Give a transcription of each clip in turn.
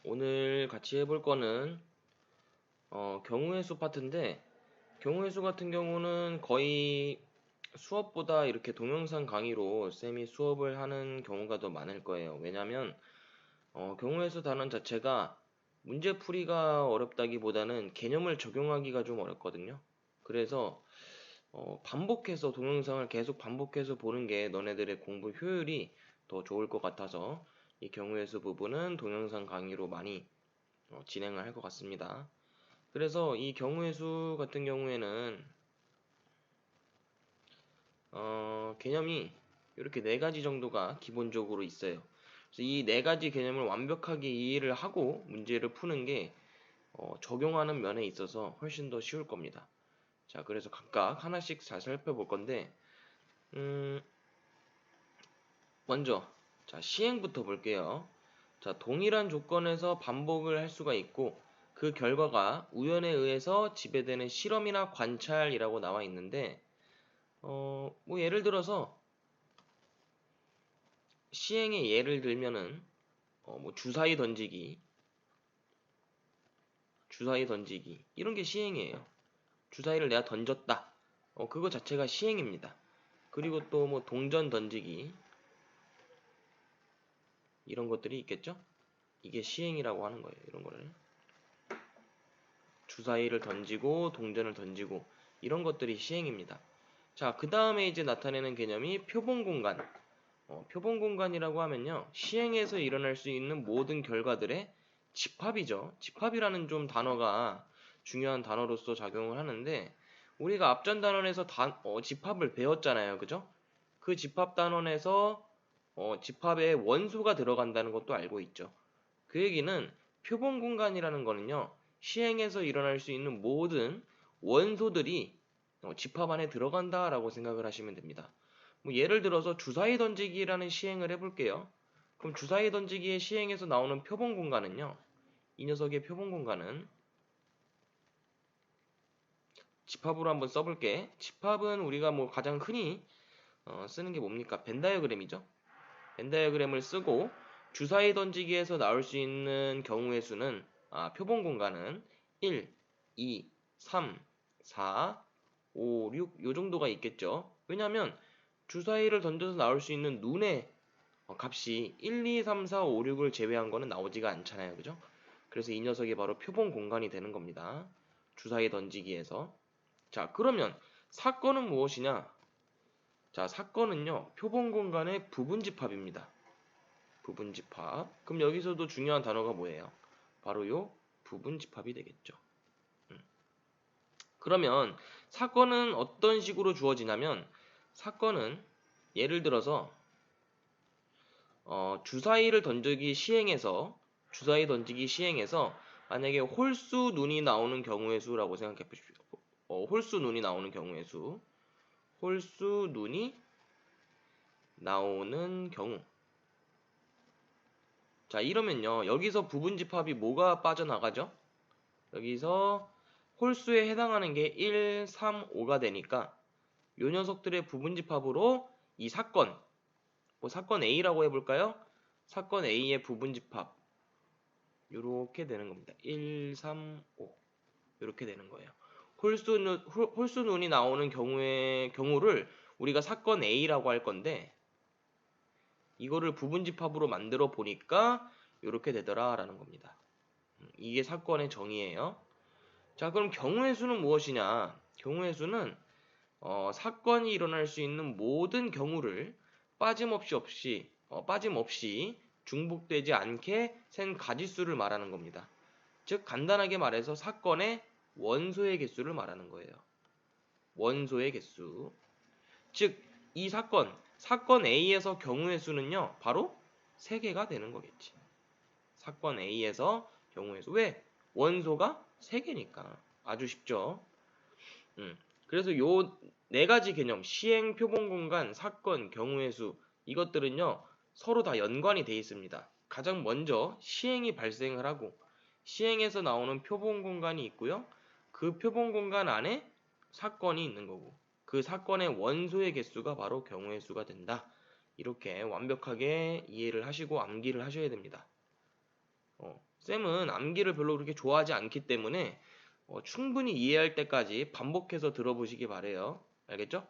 오늘 같이 해볼 거는 경우의 수 파트인데, 경우의 수 같은 경우는 거의 수업보다 이렇게 동영상 강의로 쌤이 수업을 하는 경우가 더 많을 거예요. 왜냐면 경우의 수 단원 자체가 문제풀이가 어렵다기보다는 개념을 적용하기가 좀 어렵거든요. 그래서 반복해서 동영상을 계속 반복해서 보는 게 너네들의 공부 효율이 더 좋을 것 같아서 이 경우의 수 부분은 동영상 강의로 많이 진행을 할 것 같습니다. 그래서 이 경우의 수 같은 경우에는 개념이 이렇게 네 가지 정도가 기본적으로 있어요. 그래서 이 네 가지 개념을 완벽하게 이해를 하고 문제를 푸는 게 적용하는 면에 있어서 훨씬 더 쉬울 겁니다. 자, 그래서 각각 하나씩 잘 살펴볼 건데, 음, 먼저 자, 시행부터 볼게요. 자, 동일한 조건에서 반복을 할 수가 있고 그 결과가 우연에 의해서 지배되는 실험이나 관찰이라고 나와 있는데 뭐 예를 들어서 시행의 예를 들면은 뭐 주사위 던지기 이런 게 시행이에요. 주사위를 내가 던졌다. 그거 자체가 시행입니다. 그리고 또 뭐 동전 던지기 이런 것들이 있겠죠? 이게 시행이라고 하는 거예요. 이런 거를 주사위를 던지고 동전을 던지고 이런 것들이 시행입니다. 자, 그 다음에 이제 나타내는 개념이 표본공간. 표본공간이라고 하면요, 시행에서 일어날 수 있는 모든 결과들의 집합이죠. 집합이라는 좀 단어가 중요한 단어로서 작용을 하는데, 우리가 앞전 단원에서 집합을 배웠잖아요. 그죠? 그 집합 단원에서 집합에 원소가 들어간다는 것도 알고 있죠. 그 얘기는 표본공간이라는 거는요, 시행에서 일어날 수 있는 모든 원소들이 집합 안에 들어간다라고 생각을 하시면 됩니다. 뭐 예를 들어서 주사위 던지기라는 시행을 해볼게요. 그럼 주사위 던지기의 시행에서 나오는 표본 공간은요. 이 녀석의 표본 공간은 집합으로 한번 써볼게. 집합은 우리가 뭐 가장 흔히 쓰는 게 뭡니까? 벤 다이어그램이죠. 벤 다이어그램을 쓰고 주사위 던지기에서 나올 수 있는 경우의 수는 표본 공간은 1, 2, 3, 4, 5, 6 요 정도가 있겠죠. 왜냐하면 주사위를 던져서 나올 수 있는 눈의 값이 1, 2, 3, 4, 5, 6을 제외한 거는 나오지가 않잖아요. 그죠? 그래서 이 녀석이 바로 표본 공간이 되는 겁니다. 주사위 던지기에서. 자, 그러면 사건은 무엇이냐? 자, 사건은요, 표본 공간의 부분 집합입니다. 부분 집합. 그럼 여기서도 중요한 단어가 뭐예요? 바로 요 부분 집합이 되겠죠. 그러면 사건은 어떤 식으로 주어지냐면, 사건은 예를 들어서 주사위 던지기 시행에서 만약에 홀수 눈이 나오는 경우의 수라고 생각해 보십시오. 홀수 눈이 나오는 경우의 수. 홀수 눈이 나오는 경우. 자, 이러면요. 여기서 부분 집합이 뭐가 빠져나가죠? 여기서 홀수에 해당하는 게 1, 3, 5가 되니까 요 녀석들의 부분 집합으로 이 사건, 뭐 사건 A라고 해볼까요? 사건 A의 부분 집합 이렇게 되는 겁니다. 1, 3, 5 이렇게 되는 거예요. 홀수눈이 나오는 경우를 우리가 사건 A라고 할 건데 이거를 부분집합으로 만들어 보니까 이렇게 되더라라는 겁니다. 이게 사건의 정의예요. 자, 그럼 경우의 수는 무엇이냐? 경우의 수는 사건이 일어날 수 있는 모든 경우를 빠짐없이 중복되지 않게 센 가지수를 말하는 겁니다. 즉 간단하게 말해서 사건의 원소의 개수를 말하는 거예요. 원소의 개수. 즉 이 사건 A에서 경우의 수는요. 바로 3개가 되는 거겠지. 사건 A에서 경우의 수. 왜? 원소가 3개니까. 아주 쉽죠. 그래서 요 4가지 개념, 시행, 표본 공간, 사건, 경우의 수 이것들은요. 서로 다 연관이 돼 있습니다. 가장 먼저 시행이 발생을 하고 시행에서 나오는 표본 공간이 있고요. 그 표본 공간 안에 사건이 있는 거고 그 사건의 원소의 개수가 바로 경우의 수가 된다. 이렇게 완벽하게 이해를 하시고 암기를 하셔야 됩니다. 쌤은 암기를 별로 그렇게 좋아하지 않기 때문에 충분히 이해할 때까지 반복해서 들어보시기 바래요. 알겠죠?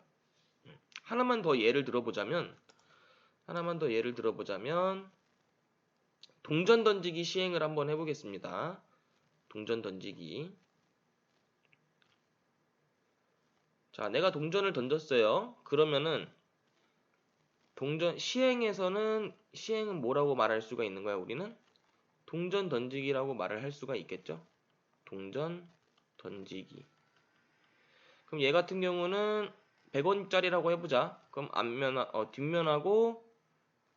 하나만 더 예를 들어보자면 동전 던지기 시행을 한번 해보겠습니다. 동전 던지기. 자, 내가 동전을 던졌어요. 그러면은 시행은 뭐라고 말할 수가 있는 거야, 우리는? 동전 던지기라고 말을 할 수가 있겠죠? 동전 던지기. 그럼 얘 같은 경우는 100원짜리라고 해보자. 그럼 뒷면하고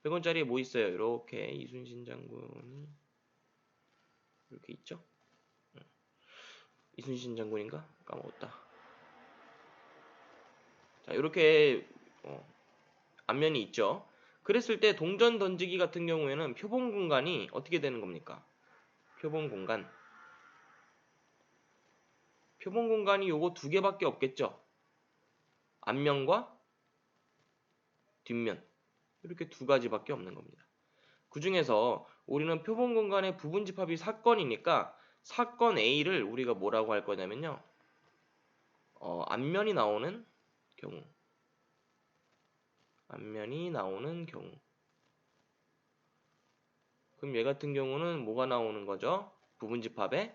100원짜리에 뭐 있어요? 이렇게 이순신 장군이 이렇게 있죠? 이순신 장군인가? 까먹었다. 자, 이렇게 앞면이 있죠. 그랬을 때 동전 던지기 같은 경우에는 표본 공간이 어떻게 되는 겁니까? 표본 공간이 요거 두 개밖에 없겠죠. 앞면과 뒷면. 이렇게 두 가지밖에 없는 겁니다. 그 중에서 우리는 표본 공간의 부분 집합이 사건이니까 사건 A를 우리가 뭐라고 할 거냐면요. 앞면이 나오는 경우. 그럼 얘 같은 경우는 뭐가 나오는 거죠? 부분 집합에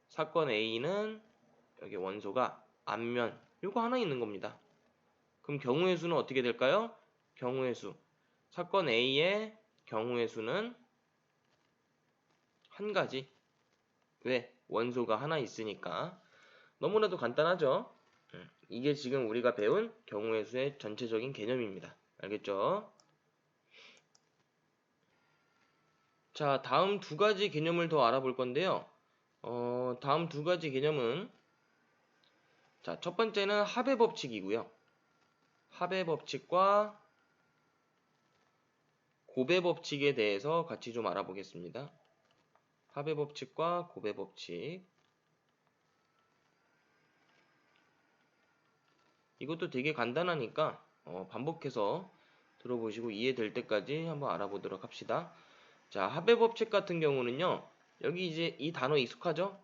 사건 A는 여기 원소가 앞면 요거 하나 있는 겁니다. 그럼 경우의 수는 어떻게 될까요? 경우의 수. 사건 A의 경우의 수는 한 가지. 왜? 원소가 하나 있으니까. 너무나도 간단하죠? 이게 지금 우리가 배운 경우의 수의 전체적인 개념입니다. 알겠죠? 자, 다음 두 가지 개념을 더 알아볼 건데요. 다음 두 가지 개념은 자, 첫 번째는 합의 법칙이고요. 합의 법칙과 고배 법칙에 대해서 같이 좀 알아보겠습니다. 합의 법칙과 고배 법칙. 이것도 되게 간단하니까 반복해서 들어보시고 이해될 때까지 한번 알아보도록 합시다. 자, 합의 법칙 같은 경우는요. 여기 이제 이 단어 익숙하죠?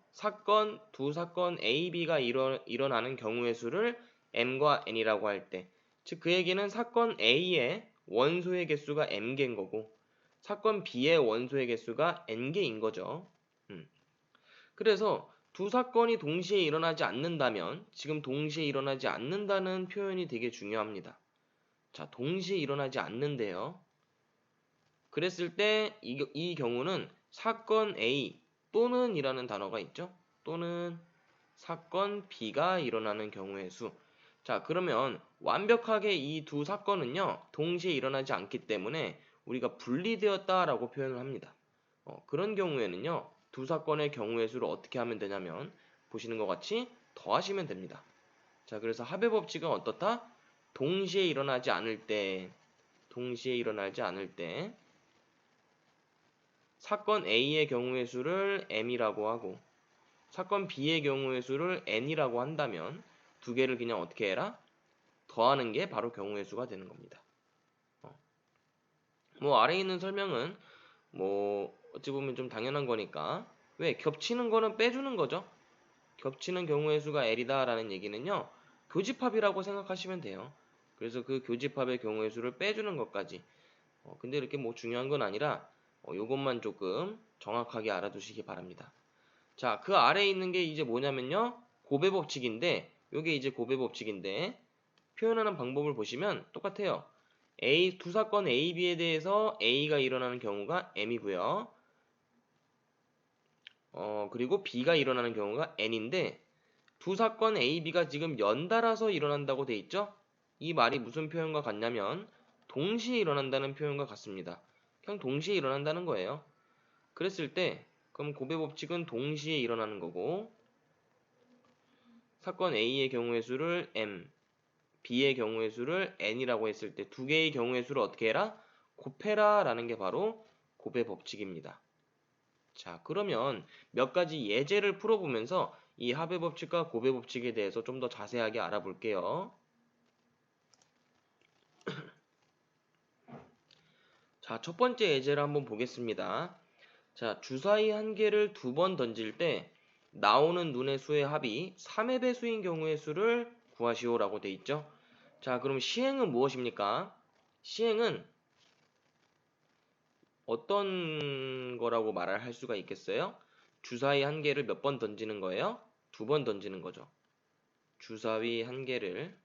두 사건 A, B가 일어나는 경우의 수를 M과 N이라고 할 때, 즉 그 얘기는 사건 A의 원소의 개수가 M개인 거고 사건 B의 원소의 개수가 N개인 거죠. 그래서 두 사건이 동시에 일어나지 않는다면 지금 동시에 일어나지 않는다는 표현이 되게 중요합니다. 자, 동시에 일어나지 않는데요. 그랬을 때 이 경우는 사건 A 또는 이라는 단어가 있죠. 또는 사건 B가 일어나는 경우의 수. 자, 그러면 완벽하게 이 두 사건은요. 동시에 일어나지 않기 때문에 우리가 분리되었다라고 표현을 합니다. 그런 경우에는요. 두 사건의 경우의 수를 어떻게 하면 되냐면 보시는 것 같이 더하시면 됩니다. 자, 그래서 합의 법칙은 어떻다? 동시에 일어나지 않을 때 사건 A의 경우의 수를 M이라고 하고 사건 B의 경우의 수를 N이라고 한다면 두 개를 그냥 어떻게 해라? 더하는 게 바로 경우의 수가 되는 겁니다. 뭐 아래에 있는 설명은 뭐 어찌 보면 좀 당연한 거니까 왜? 겹치는 거는 빼주는 거죠. 겹치는 경우의 수가 L이다 라는 얘기는요. 교집합이라고 생각하시면 돼요. 그래서 그 교집합의 경우의 수를 빼주는 것까지 근데 이렇게 뭐 중요한 건 아니라 요것만 조금 정확하게 알아두시기 바랍니다. 자, 그 아래에 있는 게 이제 뭐냐면요. 고배 법칙인데 요게 이제 고배 법칙인데 표현하는 방법을 보시면 똑같아요. 두 사건 A, B에 대해서 A가 일어나는 경우가 M이고요. 그리고 B가 일어나는 경우가 N인데 두 사건 A, B가 지금 연달아서 일어난다고 돼 있죠? 이 말이 무슨 표현과 같냐면 동시에 일어난다는 표현과 같습니다. 그냥 동시에 일어난다는 거예요. 그랬을 때 그럼 고배 법칙은 동시에 일어나는 거고 사건 A의 경우의 수를 M, B의 경우의 수를 N이라고 했을 때 두 개의 경우의 수를 어떻게 해라? 곱해라 라는 게 바로 고배 법칙입니다. 자, 그러면 몇 가지 예제를 풀어보면서 이 합의 법칙과 고배 법칙에 대해서 좀 더 자세하게 알아볼게요. 자, 첫 번째 예제를 한번 보겠습니다. 자, 주사위 한 개를 두 번 던질 때 나오는 눈의 수의 합이 3의 배수인 경우의 수를 구하시오라고 돼 있죠. 자, 그럼 시행은 무엇입니까? 시행은 어떤 거라고 말을 할 수가 있겠어요? 주사위 한 개를 몇 번 던지는 거예요? 두 번 던지는 거죠. 주사위 한 개를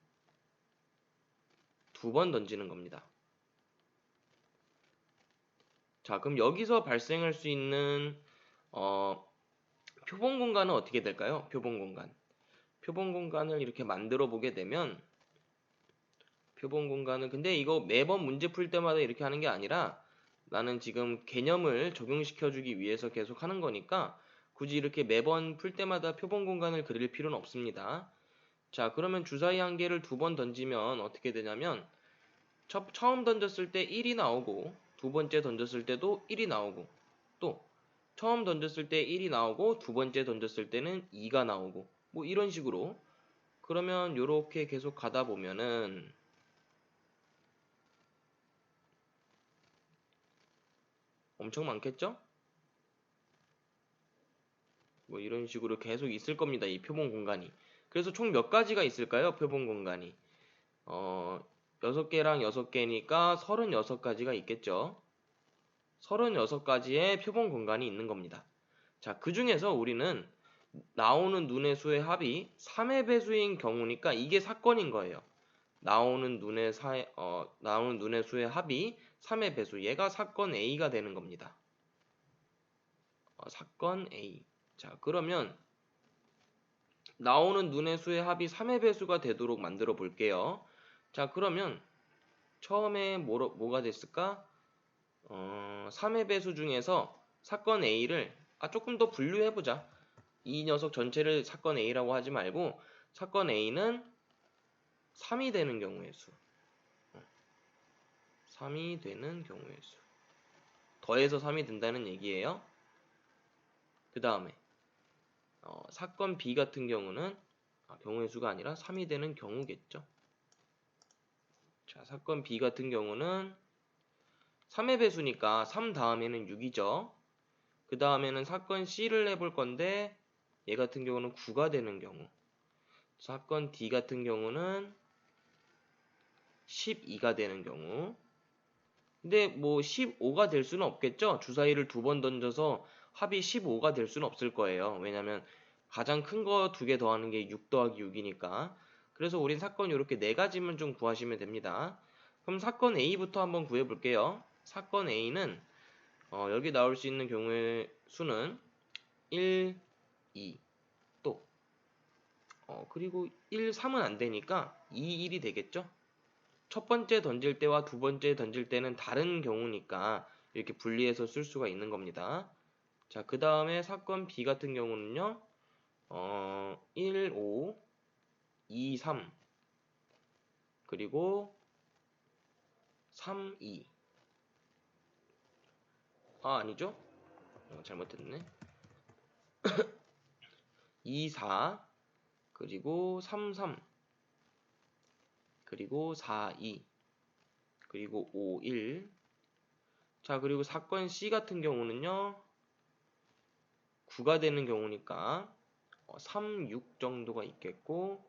두 번 던지는 겁니다. 자, 그럼 여기서 발생할 수 있는 표본 공간은 어떻게 될까요? 표본 공간. 표본 공간을 이렇게 만들어 보게 되면 표본 공간은 근데 이거 매번 문제 풀 때마다 이렇게 하는 게 아니라 나는 지금 개념을 적용시켜 주기 위해서 계속 하는 거니까 굳이 이렇게 매번 풀 때마다 표본 공간을 그릴 필요는 없습니다. 자, 그러면 주사위 한 개를 두 번 던지면 어떻게 되냐면 처음 던졌을 때 1이 나오고 두 번째 던졌을 때도 1이 나오고 또 처음 던졌을 때 1이 나오고 두 번째 던졌을 때는 2가 나오고 뭐 이런 식으로 그러면 요렇게 계속 가다 보면은 엄청 많겠죠? 뭐 이런 식으로 계속 있을 겁니다. 이 표본 공간이. 그래서 총 몇 가지가 있을까요? 표본 공간이. 6개랑 6개니까 36가지가 있겠죠. 36가지의 표본 공간이 있는 겁니다. 자, 그 중에서 우리는 나오는 눈의 수의 합이 3의 배수인 경우니까 이게 사건인 거예요. 나오는 눈의 수의 합이 3의 배수. 얘가 사건 A가 되는 겁니다. 사건 A. 자, 그러면 나오는 눈의 수의 합이 3의 배수가 되도록 만들어 볼게요. 자, 그러면 처음에 뭐가 됐을까? 3의 배수 중에서 사건 A를 조금 더 분류해보자. 이 녀석 전체를 사건 A라고 하지 말고 사건 A는 3이 되는 경우의 수. 3이 되는 경우의 수. 더해서 3이 된다는 얘기예요. 그 다음에 사건 B 같은 경우는 경우의 수가 아니라 3이 되는 경우겠죠. 자, 사건 B 같은 경우는 3의 배수니까 3 다음에는 6이죠. 그 다음에는 사건 C를 해볼 건데 얘 같은 경우는 9가 되는 경우. 사건 D 같은 경우는 12가 되는 경우. 근데 뭐 15가 될 수는 없겠죠. 주사위를 두 번 던져서 합이 15가 될 수는 없을 거예요. 왜냐면 가장 큰 거 두 개 더하는 게 6 더하기 6이니까. 그래서 우린 사건 이렇게 네 가지만 좀 구하시면 됩니다. 그럼 사건 A부터 한번 구해 볼게요. 사건 A는 여기 나올 수 있는 경우의 수는 1, 2, 또 그리고 1, 3은 안 되니까 2, 1이 되겠죠? 첫 번째 던질 때와 두 번째 던질 때는 다른 경우니까 이렇게 분리해서 쓸 수가 있는 겁니다. 자, 그 다음에 사건 B 같은 경우는요, 1, 5, 2, 3, 그리고 3, 2. 아니죠? 잘못했네. 2, 4, 그리고 3, 3, 그리고 4, 2, 그리고 5, 1. 자, 그리고 사건 C 같은 경우는요, 9가 되는 경우니까 3, 6 정도가 있겠고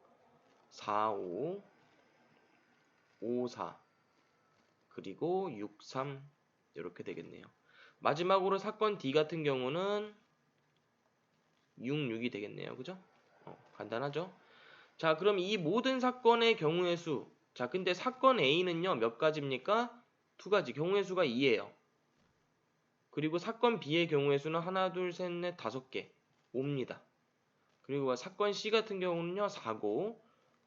4, 5, 5, 4, 그리고 6, 3 이렇게 되겠네요. 마지막으로 사건 D 같은 경우는 6, 6이 되겠네요. 그죠? 간단하죠? 자, 그럼 이 모든 사건의 경우의 수. 자, 근데 사건 A는요, 몇 가지입니까? 두 가지. 경우의 수가 2예요. 그리고 사건 B의 경우의 수는 하나, 둘, 셋, 넷, 5개. 5입니다. 그리고 사건 C 같은 경우는요, 4고,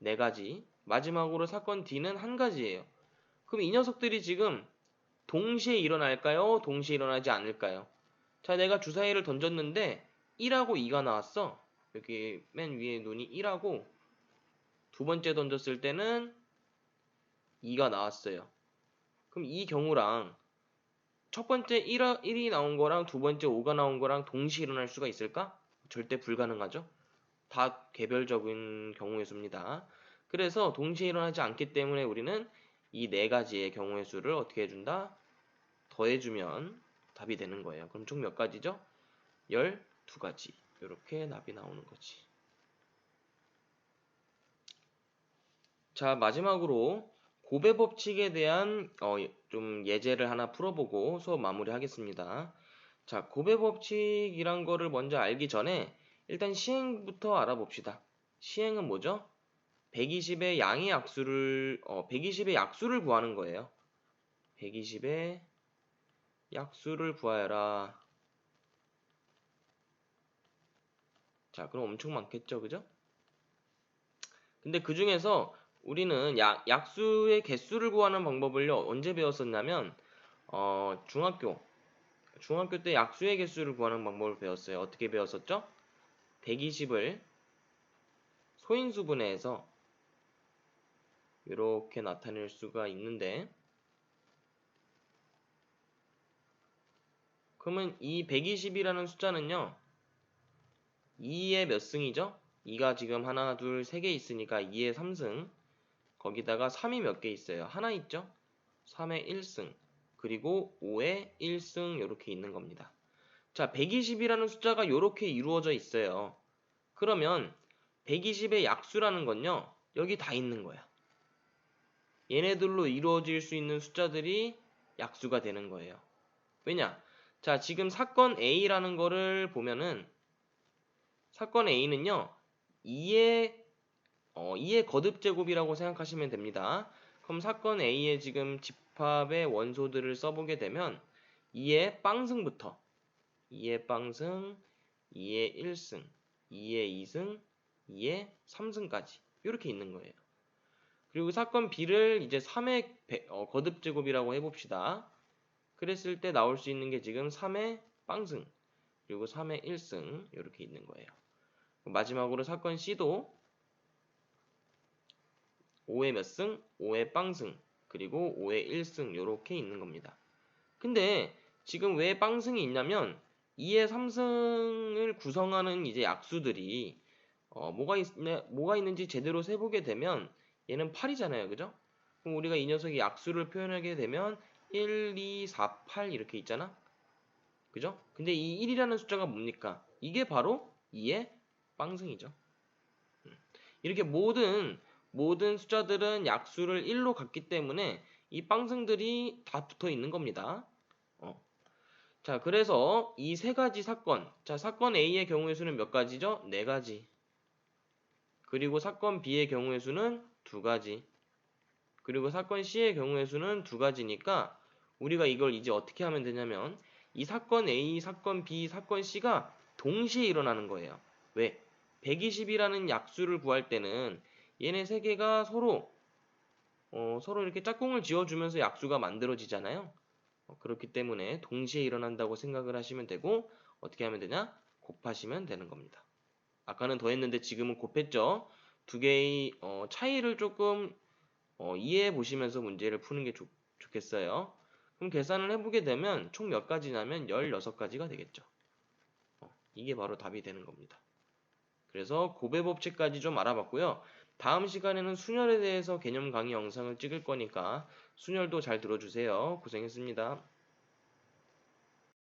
4가지. 마지막으로 사건 D는 한 가지예요. 그럼 이 녀석들이 지금 동시에 일어날까요? 동시에 일어나지 않을까요? 자, 내가 주사위를 던졌는데 1하고 2가 나왔어. 여기 맨 위에 눈이 1하고 두 번째 던졌을 때는 2가 나왔어요. 그럼 이 경우랑 첫 번째 1이 나온 거랑 두 번째 5가 나온 거랑 동시에 일어날 수가 있을까? 절대 불가능하죠. 다 개별적인 경우의 수입니다. 그래서 동시에 일어나지 않기 때문에 우리는 이 네 가지의 경우의 수를 어떻게 해준다? 더해주면 답이 되는 거예요. 그럼 총 몇 가지죠? 12가지. 이렇게 답이 나오는 거지. 자, 마지막으로 곱의 법칙에 대한 좀 예제를 하나 풀어보고 수업 마무리하겠습니다. 자, 곱의 법칙이란 거를 먼저 알기 전에 일단 시행부터 알아봅시다. 시행은 뭐죠? 120의 양의 약수를 120의 약수를 구하는 거예요. 120의 약수를 구하여라. 자, 그럼 엄청 많겠죠, 그죠? 근데 그 중에서 우리는 약수의 개수를 구하는 방법을요, 언제 배웠었냐면, 중학교 때 약수의 개수를 구하는 방법을 배웠어요. 어떻게 배웠었죠? 120을 소인수분해해서 이렇게 나타낼 수가 있는데, 그러면 이 120이라는 숫자는요, 2의 몇 승이죠? 2가 지금 하나, 둘, 세 개 있으니까 2의 3승, 거기다가 3이 몇 개 있어요? 하나 있죠? 3의 1승, 그리고 5의 1승 이렇게 있는 겁니다. 자, 120이라는 숫자가 이렇게 이루어져 있어요. 그러면 120의 약수라는 건요, 여기 다 있는 거야. 얘네들로 이루어질 수 있는 숫자들이 약수가 되는 거예요. 왜냐? 자, 지금 사건 A라는 거를 보면은 사건 A는요, 2의 거듭제곱이라고 생각하시면 됩니다. 그럼 사건 A의 지금 집합의 원소들을 써보게 되면 2의 빵승부터 2의 빵승, 2의 1승, 2의 2승, 2의 3승까지 이렇게 있는 거예요. 그리고 사건 B를 이제 3의 거듭제곱이라고 해봅시다. 그랬을 때 나올 수 있는 게 지금 3의 빵승, 그리고 3의 1승 이렇게 있는 거예요. 마지막으로 사건 C도 5의 몇 승? 5의 빵승, 그리고 5의 1승 이렇게 있는 겁니다. 근데 지금 왜 빵승이 있냐면 2의 3승을 구성하는 이제 약수들이 뭐가 있는지 제대로 세보게 되면 얘는 8이잖아요. 그죠? 그럼 우리가 이 녀석의 약수를 표현하게 되면 1, 2, 4, 8 이렇게 있잖아. 그죠? 근데 이 1이라는 숫자가 뭡니까? 이게 바로 2의 빵승이죠. 이렇게 모든 숫자들은 약수를 1로 갖기 때문에 이 빵승들이 다 붙어 있는 겁니다. 자, 그래서 이 세 가지 사건, 자, 사건 A의 경우의 수는 몇 가지죠? 네 가지. 그리고 사건 B의 경우의 수는 두 가지. 그리고 사건 C의 경우의 수는 두 가지니까 우리가 이걸 이제 어떻게 하면 되냐면 이 사건 A, 사건 B, 사건 C가 동시에 일어나는 거예요. 왜? 120이라는 약수를 구할 때는 얘네 세 개가 서로 이렇게 짝꿍을 지어주면서 약수가 만들어지잖아요. 그렇기 때문에 동시에 일어난다고 생각을 하시면 되고 어떻게 하면 되냐? 곱하시면 되는 겁니다. 아까는 더했는데 지금은 곱했죠. 두 개의 차이를 조금 이해해 보시면서 문제를 푸는 게 좋겠어요. 그럼 계산을 해보게 되면 총 몇 가지냐면 16가지가 되겠죠. 이게 바로 답이 되는 겁니다. 그래서 곱의 법칙까지 좀 알아봤고요. 다음 시간에는 순열에 대해서 개념 강의 영상을 찍을 거니까 순열도 잘 들어주세요. 고생했습니다.